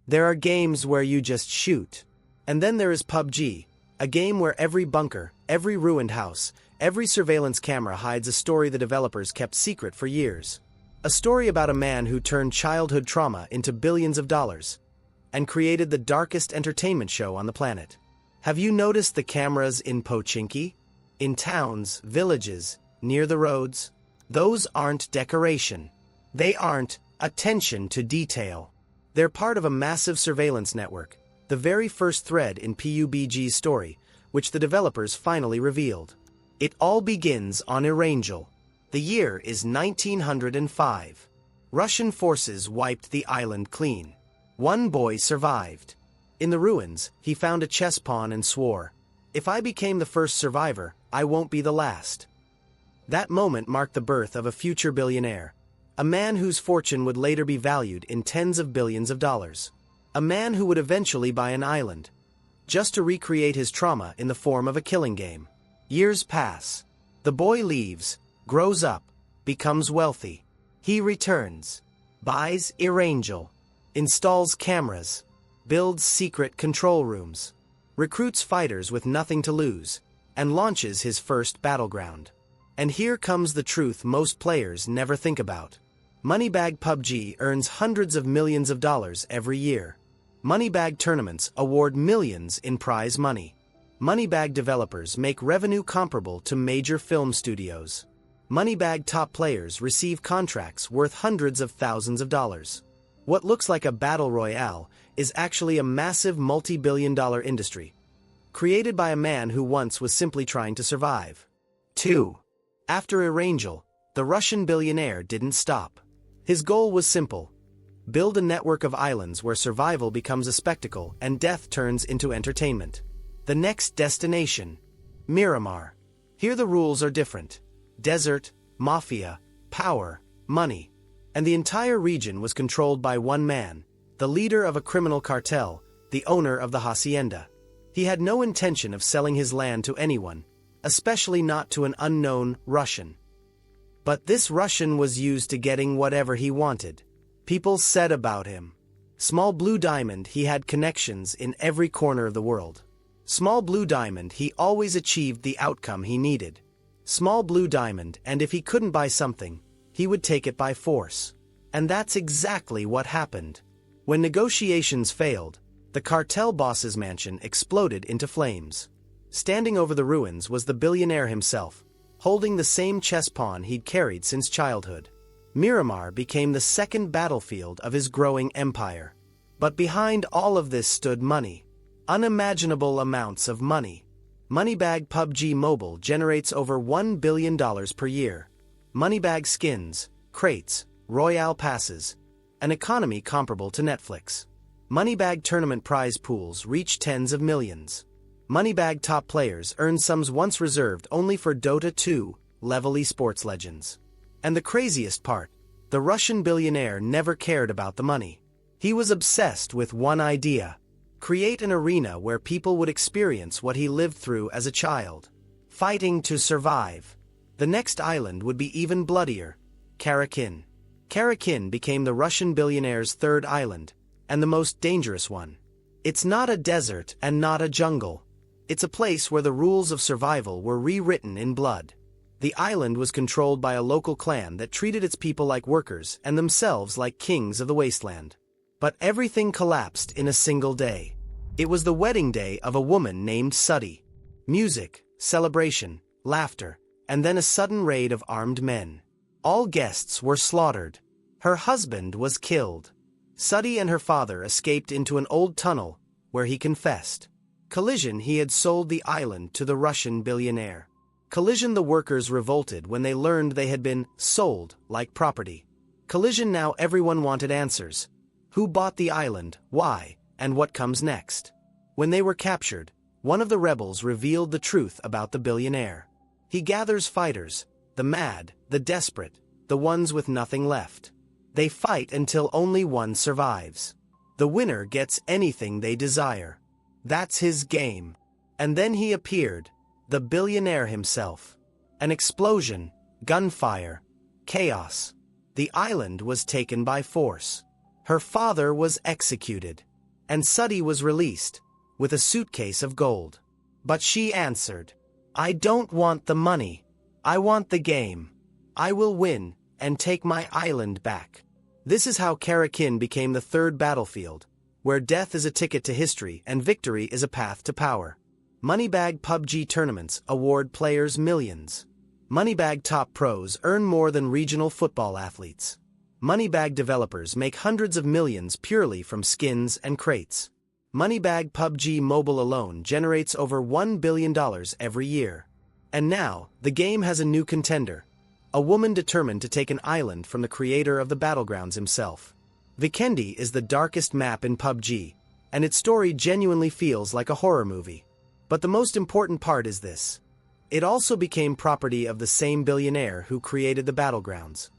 There are games where you just shoot. And then there is PUBG, a game where every bunker, every ruined house, every surveillance camera hides a story the developers kept secret for years. A story about a man who turned childhood trauma into billions of dollars and created the darkest entertainment show on the planet. Have you noticed the cameras in Pochinki? In towns, villages, near the roads? Those aren't decoration. They aren't attention to detail. They're part of a massive surveillance network, the very first thread in PUBG's story, which the developers finally revealed. It all begins on Erangel. The year is 1905. Russian forces wiped the island clean. One boy survived. In the ruins, he found a chess pawn and swore, "If I became the first survivor, I won't be the last." That moment marked the birth of a future billionaire, a man whose fortune would later be valued in tens of billions of dollars. A man who would eventually buy an island, just to recreate his trauma in the form of a killing game. Years pass. The boy leaves, grows up, becomes wealthy. He returns, buys Erangel, installs cameras, builds secret control rooms, recruits fighters with nothing to lose, and launches his first battleground. And here comes the truth most players never think about. Moneybag PUBG earns hundreds of millions of dollars every year. Moneybag tournaments award millions in prize money. Moneybag developers make revenue comparable to major film studios. Moneybag top players receive contracts worth hundreds of thousands of dollars. What looks like a battle royale is actually a massive multi-billion-dollar industry, created by a man who once was simply trying to survive. 2. After Erangel, the Russian billionaire didn't stop. His goal was simple: build a network of islands where survival becomes a spectacle and death turns into entertainment. The next destination, Miramar. Here the rules are different. Desert, mafia, power, money. And the entire region was controlled by one man, the leader of a criminal cartel, the owner of the hacienda. He had no intention of selling his land to anyone, especially not to an unknown Russian. But this Russian was used to getting whatever he wanted. People said about him, "Small Blue Diamond, he had connections in every corner of the world. Small Blue Diamond, he always achieved the outcome he needed. Small Blue Diamond, and if he couldn't buy something, he would take it by force." And that's exactly what happened. When negotiations failed, the cartel boss's mansion exploded into flames. Standing over the ruins was the billionaire himself, holding the same chess pawn he'd carried since childhood. Miramar became the second battlefield of his growing empire. But behind all of this stood money. Unimaginable amounts of money. Moneybag PUBG Mobile generates over $1 billion per year. Moneybag skins, crates, royale passes, an economy comparable to Netflix. Moneybag tournament prize pools reach tens of millions. Moneybag top players earn sums once reserved only for Dota 2 level esports legends. And the craziest part, the Russian billionaire never cared about the money. He was obsessed with one idea: create an arena where people would experience what he lived through as a child. Fighting to survive. The next island would be even bloodier: Karakin. Karakin became the Russian billionaire's third island, and the most dangerous one. It's not a desert and not a jungle. It's a place where the rules of survival were rewritten in blood. The island was controlled by a local clan that treated its people like workers and themselves like kings of the wasteland. But everything collapsed in a single day. It was the wedding day of a woman named Suddy. Music, celebration, laughter, and then a sudden raid of armed men. All guests were slaughtered. Her husband was killed. Suddy and her father escaped into an old tunnel, where he confessed. Collision, he had sold the island to the Russian billionaire. Collision, the workers revolted when they learned they had been sold like property. Collision, now everyone wanted answers. Who bought the island, why, and what comes next? When they were captured, one of the rebels revealed the truth about the billionaire. He gathers fighters, the mad, the desperate, the ones with nothing left. They fight until only one survives. The winner gets anything they desire. That's his game. And then he appeared, the billionaire himself. An explosion, gunfire, chaos. The island was taken by force. Her father was executed. And Suddy was released, with a suitcase of gold. But she answered, "I don't want the money. I want the game. I will win, and take my island back." This is how Krafton became the third battlefield, where death is a ticket to history and victory is a path to power. Moneybag PUBG tournaments award players millions. Moneybag top pros earn more than regional football athletes. Moneybag developers make hundreds of millions purely from skins and crates. Moneybag PUBG Mobile alone generates over $1 billion every year. And now, the game has a new contender. A woman determined to take an island from the creator of the Battlegrounds himself. Vikendi is the darkest map in PUBG, and its story genuinely feels like a horror movie. But the most important part is this. It also became property of the same billionaire who created the Battlegrounds.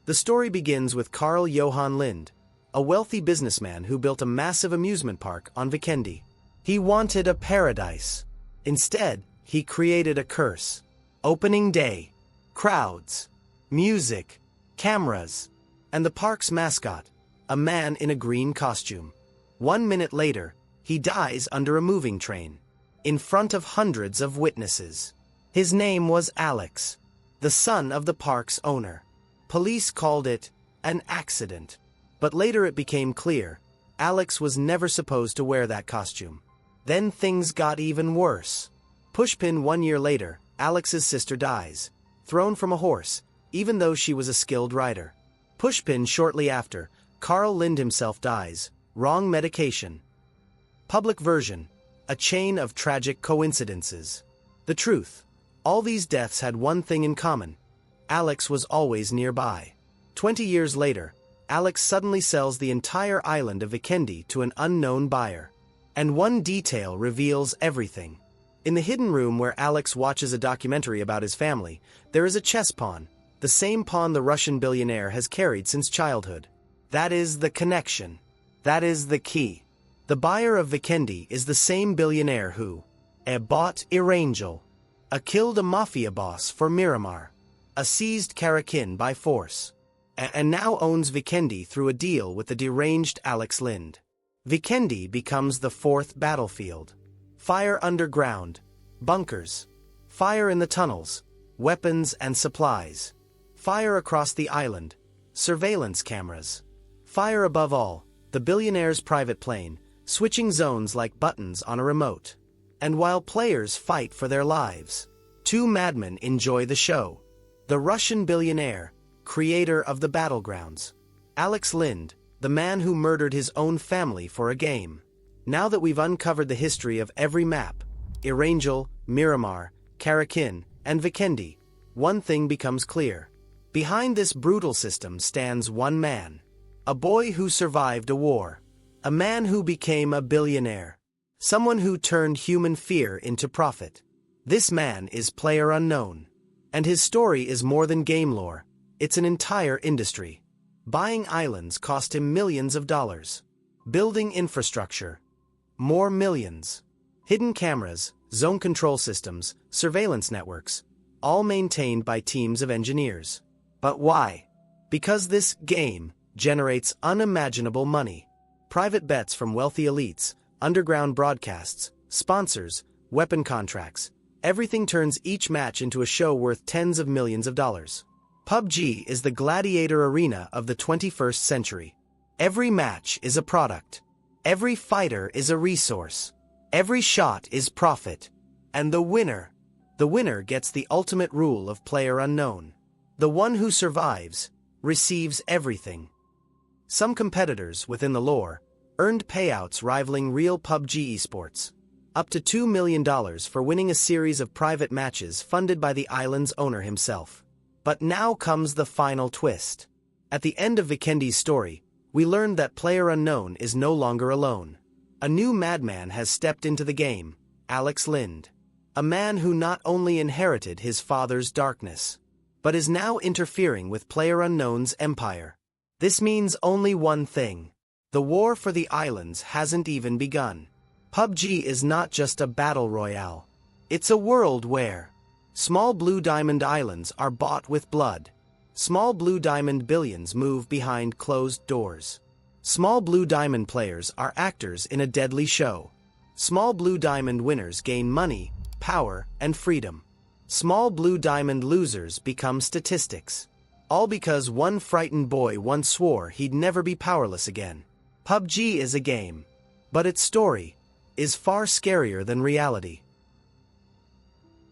The story begins with Carl Johan Lind, a wealthy businessman who built a massive amusement park on Vikendi. He wanted a paradise. Instead, he created a curse. Opening day, crowds, music, cameras, and the park's mascot, a man in a green costume. 1 minute later, he dies under a moving train, in front of hundreds of witnesses. His name was Alex, the son of the park's owner. Police called it an accident. But later it became clear, Alex was never supposed to wear that costume. Then things got even worse. Pushpin 1 year later, Alex's sister dies, thrown from a horse, even though she was a skilled rider. Pushpin shortly after, Carl Lind himself dies, wrong medication. Public version, a chain of tragic coincidences. The truth, all these deaths had one thing in common. Alex was always nearby. 20 years later, Alex suddenly sells the entire island of Vikendi to an unknown buyer. And one detail reveals everything. In the hidden room where Alex watches a documentary about his family, there is a chess pawn, the same pawn the Russian billionaire has carried since childhood. That is the connection. That is the key. The buyer of Vikendi is the same billionaire who bought Irangel, killed a mafia boss for Miramar, seized Krafton by force, and now owns Vikendi through a deal with the deranged Alex Lind. Vikendi becomes the fourth battlefield. Fire underground, bunkers, fire in the tunnels, weapons and supplies, fire across the island, surveillance cameras, fire above all, the billionaire's private plane, switching zones like buttons on a remote. And while players fight for their lives, two madmen enjoy the show. The Russian billionaire, creator of the Battlegrounds, Alex Lind, the man who murdered his own family for a game. Now that we've uncovered the history of every map, Irangel, Miramar, Krafton, and Vikendi, one thing becomes clear. Behind this brutal system stands one man. A boy who survived a war. A man who became a billionaire. Someone who turned human fear into profit. This man is PlayerUnknown. And his story is more than game lore. It's an entire industry. Buying islands cost him millions of dollars. Building infrastructure. More millions. Hidden cameras, zone control systems, surveillance networks, all maintained by teams of engineers. But why? Because this game generates unimaginable money. Private bets from wealthy elites, underground broadcasts, sponsors, weapon contracts. Everything turns each match into a show worth tens of millions of dollars. PUBG is the gladiator arena of the 21st century. Every match is a product. Every fighter is a resource. Every shot is profit. And the winner gets the ultimate rule of PlayerUnknown. The one who survives receives everything. Some competitors within the lore earned payouts rivaling real PUBG esports. Up to $2 million for winning a series of private matches funded by the island's owner himself. But now comes the final twist. At the end of Vikendi's story, we learned that PlayerUnknown is no longer alone. A new madman has stepped into the game, Alex Lind. A man who not only inherited his father's darkness, but is now interfering with PlayerUnknown's empire. This means only one thing. The war for the islands hasn't even begun. PUBG is not just a battle royale. It's a world where small blue diamond islands are bought with blood. Small blue diamond billions move behind closed doors. Small Blue Diamond players are actors in a deadly show. Small Blue Diamond winners gain money, power, and freedom. Small Blue Diamond losers become statistics. All because one frightened boy once swore he'd never be powerless again. PUBG is a game, but its story is far scarier than reality.